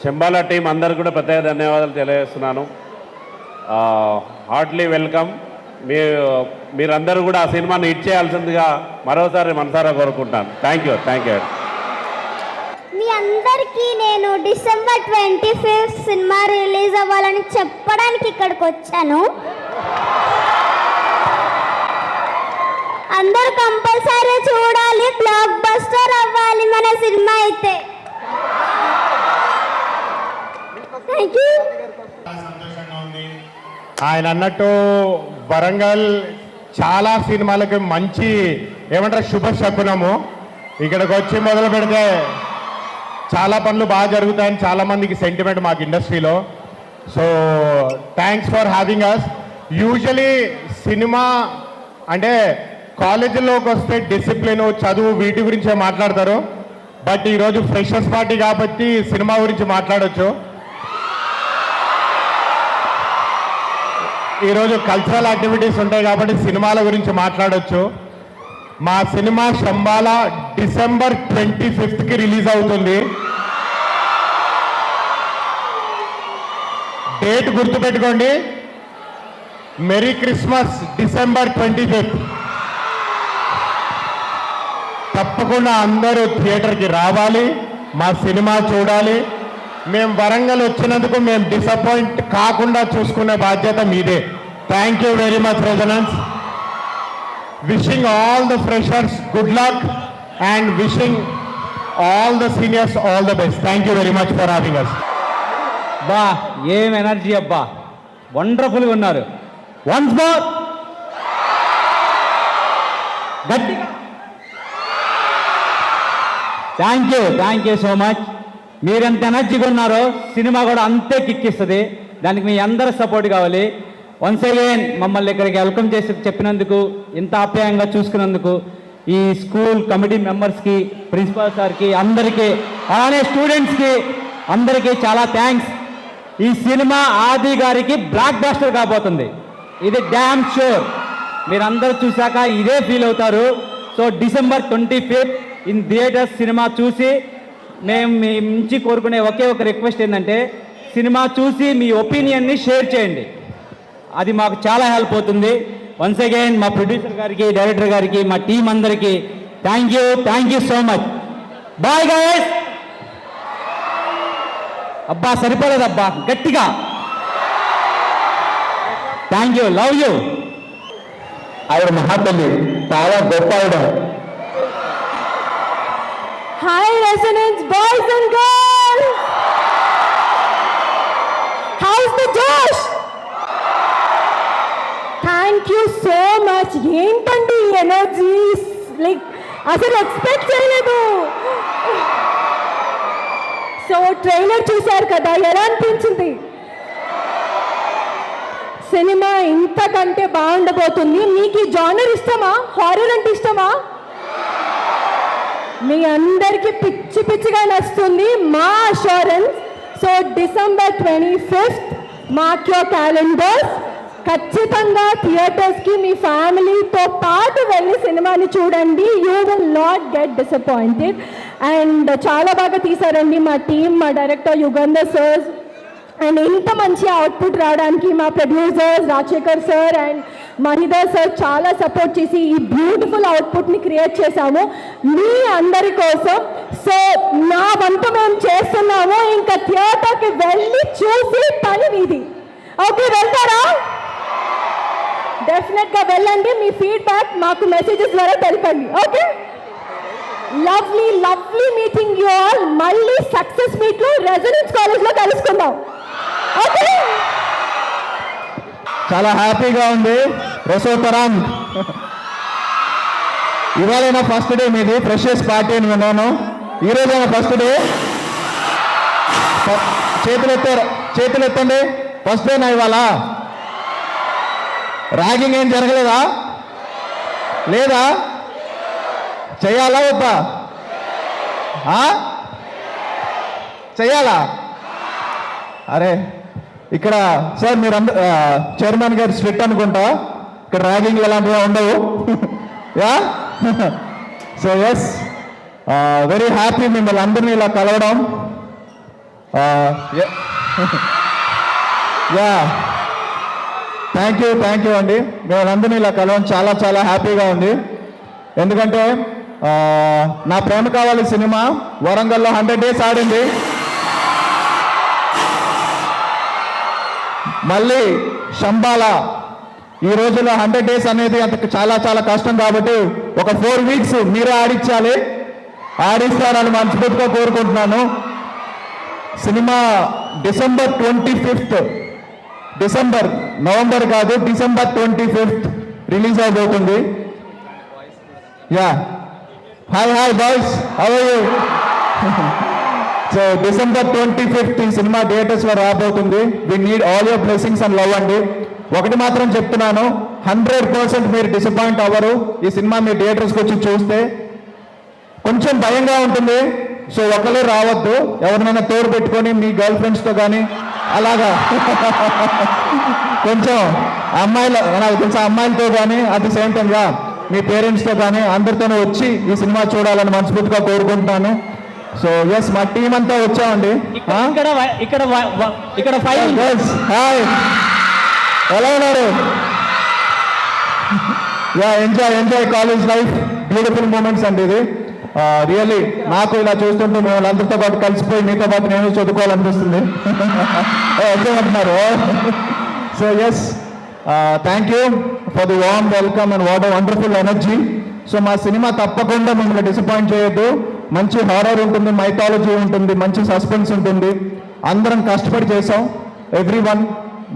Shambhala team అందరికి కూడా ప్రత్యేక ధన్యవాదాలు తెలియజేస్తున్నాను. Heartily welcome. మీరందరూ కూడా ఆ సినిమాని హిట్ చేయాల్సిందిగా మరోసారి మనసారా కోరుకుంటాను. Thank you. మీ అందరికీ నేను డిసెంబర్ 25 సినిమా రిలీజ్ అవ్వాలని చెప్పడానికి ఇక్కడికి వచ్చాను. అందరూ కంపల్సరీ చూడాలి. బ్లాక్ బస్టర్ అవ్వాలి మన సినిమా అయితే. Thank you. ఆయన అన్నట్టు వరంగల్ చాలా సినిమాలకి మంచి ఏమంటారు శుభ శకునము. ఇక్కడికి వచ్చి మొదలు పెడితే చాలా పనులు బాగా జరుగుతాయని చాలామందికి సెంటిమెంట్ మాకు ఇండస్ట్రీలో. So thanks for having us. Usually cinema అంటే కాలేజీలోకి వస్తే డిసిప్లిన్ చదువు వీటి గురించే మాట్లాడతారు. బట్ ఈరోజు ఫ్రెషర్స్ పార్టీ కాబట్టి సినిమా గురించి మాట్లాడవచ్చు. ఈరోజు కల్చరల్ యాక్టివిటీస్ ఉంటాయి కాబట్టి సినిమాల గురించి మాట్లాడవచ్చు. మా సినిమా శంబాలా డిసెంబర్ 25కి రిలీజ్ అవుతుంది. డేట్ గుర్తుపెట్టుకోండి, మెరీ క్రిస్మస్ డిసెంబర్ 25. తప్పకుండా అందరూ థియేటర్కి రావాలి, మా సినిమా చూడాలి. మేము వరంగల్ వచ్చినందుకు మేము డిసప్పాయింట్ కాకుండా చూసుకునే బాధ్యత మీదే. Thank you very much resonance. Wishing all the freshers good luck and wishing all the seniors all the best. Thank you very much for having us. బా ఏం ఎనర్జీ అబ్బా, వండర్ఫుల్గా ఉన్నారు. వన్స్ మోర్ గట్టిగా థ్యాంక్ యూ సో మచ్. మీరెంత ఎనర్జీగా ఉన్నారో cinema కూడా అంతే కిక్కిస్తుంది. దానికి మీ అందరి సపోర్ట్ కావాలి. వన్స్ అగైన్ మమ్మల్ని ఇక్కడికి వెల్కమ్ చేసి చెప్పినందుకు, ఇంత ఆప్యాయంగా చూసుకున్నందుకు ఈ స్కూల్ కమిటీ మెంబర్స్కి, ప్రిన్సిపాల్ సార్కి, అందరికీ, అలానే స్టూడెంట్స్కి అందరికీ చాలా థ్యాంక్స్. ఈ సినిమా ఆది గారికి బ్లాక్ బస్టర్ కాబోతుంది. ఇది డ్యామ్ షూర్. మీరందరూ చూశాక ఇదే ఫీల్ అవుతారు. So December 25 in theatres cinema చూసి మేము మీ నుంచి కోరుకునే ఒకే ఒక రిక్వెస్ట్ ఏంటంటే సినిమా చూసి మీ ఒపీనియన్ని షేర్ చేయండి. అది మాకు చాలా హెల్ప్ అవుతుంది. వన్స్ అగైన్ మా ప్రొడ్యూసర్ గారికి, డైరెక్టర్ గారికి, మా టీం అందరికీ thank you so much. Bye guys. అబ్బా సరిపోలేదబ్బా, గట్టిగా థ్యాంక్ యూ, లవ్ యూ. ఆవిడ మహాతల్లి, చాలా గొప్ప ఆవిడ. Hi Resonance boys and girls, how's the జోష్. Thank you so much. ఏంటండి ఎనర్జీ, లైక్ అసలు ఎక్స్పెక్ట్ చేయలేదు. సో ట్రైలర్ చూశారు కదా, ఎలా అనిపించింది? సినిమా ఇంతకంటే బాగుండబోతుంది. మీకు ఈ జానర్ ఇష్టమా? హారర్ అంటే ఇష్టమా? మీ అందరికీ పిచ్చిగా నచ్చుతుంది, మా assurance. So December 25 mark your calendars. ఖచ్చితంగా థియేటర్స్కి మీ ఫ్యామిలీతో పాటు వెళ్ళి సినిమాని చూడండి. You will not get disappointed. And చాలా బాగా తీశారండి మా టీం, మా డైరెక్టర్ యుగంధర్ సార్. అండ్ ఇంత మంచి అవుట్పుట్ రావడానికి మా producers Rajasekhar sir and Mahidhar sir చాలా సపోర్ట్ చేసి ఈ బ్యూటిఫుల్ అవుట్పుట్ని క్రియేట్ చేశాము మీ అందరి కోసం. సో నా వంతు మేము చేస్తున్నాము. ఇంకా థియేటర్కి వెళ్ళి చూసి పని మీది. ఓకే, వెళ్తారా? డెఫినెట్గా వెళ్ళండి. మీ ఫీడ్బ్యాక్ మాకు మెసేజెస్ ద్వారా తెలపండి. Okay, lovely meeting you all. మళ్ళీ సక్సెస్ మీట్లో రెసిడెన్స్ కాలేజ్లో కలుసుకుందాం. ఓకే, చాలా హ్యాపీగా ఉంది. రసోతరం, ఇవాళైనా ఫస్ట్ డే మీది, ఫ్రెషర్స్ పార్టీ అని విన్నాను. ఈరోజైనా ఫస్ట్ డే. చేతులు ఎత్తండి. ఫస్ట్ డేనా ఇవాళ? ర్యాగింగ్ ఏం జరగలేదా? లేదా? చెయ్యాలా వద్దా? చెయ్యాలా? అరే ఇక్కడ సార్ మీరు చైర్మన్ గారు స్ట్రిక్ట్ అనుకుంటా, ఇక్కడ ర్యాగింగ్ ఎలాంటివి ఉండవు. Yeah, so yes, very happy మిమ్మల్ని అందరినీ ఇలా కలవడం. యా థ్యాంక్ యూ అండి. మేమందరినీ ఇలా కలవడం చాలా చాలా హ్యాపీగా ఉంది. ఎందుకంటే నా ప్రేమ కావాలి సినిమా వరంగల్లో 100 days ఆడింది. మళ్ళీ శంబాల ఈ రోజుల్లో 100 days అనేది అంత చాలా చాలా కష్టం కాబట్టి ఒక 4 weeks మీరే ఆడించాలి. ఆడిస్తారని మనస్ఫూర్తిగా కోరుకుంటున్నాను. సినిమా December 25th, నవంబర్ కాదు December 25th రిలీజ్ అవబోతుంది. Yeah hi boys, how are you? So December 25th ఈ సినిమా థియేటర్స్లో రాబోతుంది. We need all your blessings and love అండి. ఒకటి మాత్రం చెప్తున్నాను, 100% మీరు డిసప్పాయింట్ అవ్వరు. ఈ సినిమా మీ థియేటర్స్కి వచ్చి చూస్తే కొంచెం భయంగా ఉంటుంది. సో ఒకళ్ళే రావద్దు, ఎవరినైనా తోడు పెట్టుకొని మీ గర్ల్ ఫ్రెండ్స్తో కానీ అలాగా కొంచెం నాకు తెలిసిన అమ్మాయిలతో కానీ అట్ ది సేమ్ టైంగా మీ పేరెంట్స్తో కానీ అందరితోనే వచ్చి ఈ సినిమా చూడాలని మనస్ఫూర్తిగా కోరుకుంటున్నాను. సో ఎస్, మా టీం అంతా వచ్చామండి. హాయ్, ఎలా ఉన్నారు? Yeah enjoy college life, beautiful moments అండి ఇది. రియల్లీ నాకు ఇలా చూస్తుంటే మేము వాళ్ళందరితో పాటు కలిసిపోయి మీతో పాటు నేను చదువుకోవాలనిపిస్తుంది. అంటున్నారు. So yes, thank you for the warm welcome and what wonderful energy. So మా సినిమా తప్పకుండా మిమ్మల్ని డిసప్పాయింట్ చేయొద్దు. మంచి హారర్ ఉంటుంది, మైథాలజీ ఉంటుంది, మంచి సస్పెన్స్ ఉంటుంది. అందరం కష్టపడి చేసాం, ఎవ్రీవన్,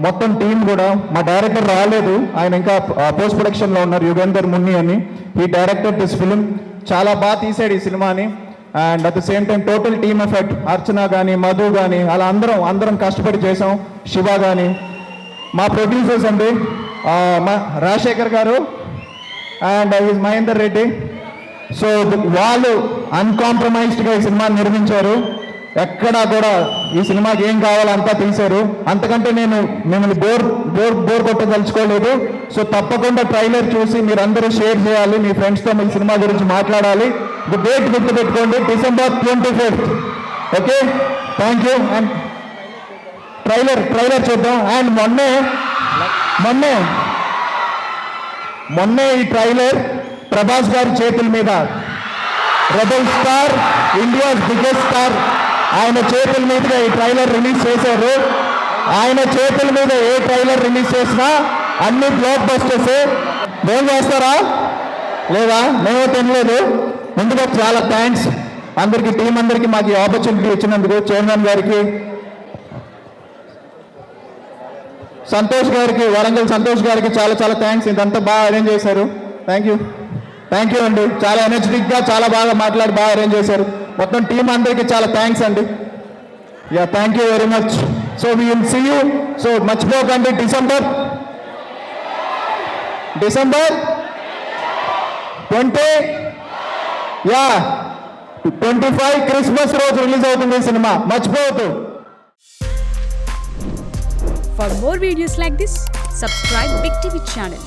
మొత్తం టీం కూడా. మా డైరెక్టర్ రాలేదు, ఆయన ఇంకా పోస్ట్ ప్రొడక్షన్లో ఉన్నారు, యుగేందర్ మున్ని అని. ఈ డైరెక్టర్ దిస్ ఫిలిం చాలా బాగా తీసాడు ఈ సినిమాని. And at the same time total team effect, Archana కానీ మధు కానీ అలా అందరం కష్టపడి చేసాం. శివ కానీ, మా ప్రొడ్యూసర్స్ అండి మా రాజశేఖర్ గారు అండ్ మహేందర్ రెడ్డి. సో వాళ్ళు అన్కాంప్రమైజ్డ్గా ఈ సినిమాని నిర్మించారు. ఎక్కడా కూడా ఈ సినిమాకి ఏం కావాలో అంతా తీశారు. అంతకంటే నేను మిమ్మల్ని బోర్ కొట్టదలుచుకోలేదు. సో తప్పకుండా ట్రైలర్ చూసి మీరందరూ షేర్ చేయాలి, మీ ఫ్రెండ్స్తో మీ సినిమా గురించి మాట్లాడాలి. డేట్ గుర్తుపెట్టుకోండి, December 25th. Okay, thank you. And trailer చూద్దాం. అండ్ మొన్నే ఈ ట్రైలర్ ప్రభాస్ గారి చేతుల మీద, rebel star, India's biggest star, ఆయన చేతుల మీదుగా ఈ ట్రైలర్ రిలీజ్ చేశారు. ఆయన చేతుల మీద ఏ ట్రైలర్ రిలీజ్ చేసినా అన్ని బ్లాక్ బస్టర్స్. మేము చేస్తారా లేదా? మేము తినలేదు. ముందుగా చాలా థ్యాంక్స్ అందరికీ, టీం అందరికీ మాకు ఈ ఆపర్చునిటీ ఇచ్చినందుకు. చైర్మన్ గారికి, సంతోష్ గారికి, వరంగల్ సంతోష్ గారికి చాలా చాలా థ్యాంక్స్. ఇదంతా బాగా అరేంజ్ చేశారు. థ్యాంక్ యూ అండి. చాలా ఎనర్జెటిక్గా చాలా బాగా మాట్లాడి బాగా అరేంజ్ చేశారు. మొత్తం టీం అందరికీ చాలా థ్యాంక్స్ అండి. Yeah, thank you very much. So we will see you. So మర్చిపోకండి, December 25 క్రిస్మస్ రోజు రిలీజ్ అవుతుంది ఈ సినిమా, మర్చిపోవద్దు. For more videos like this, subscribe Big TV channel.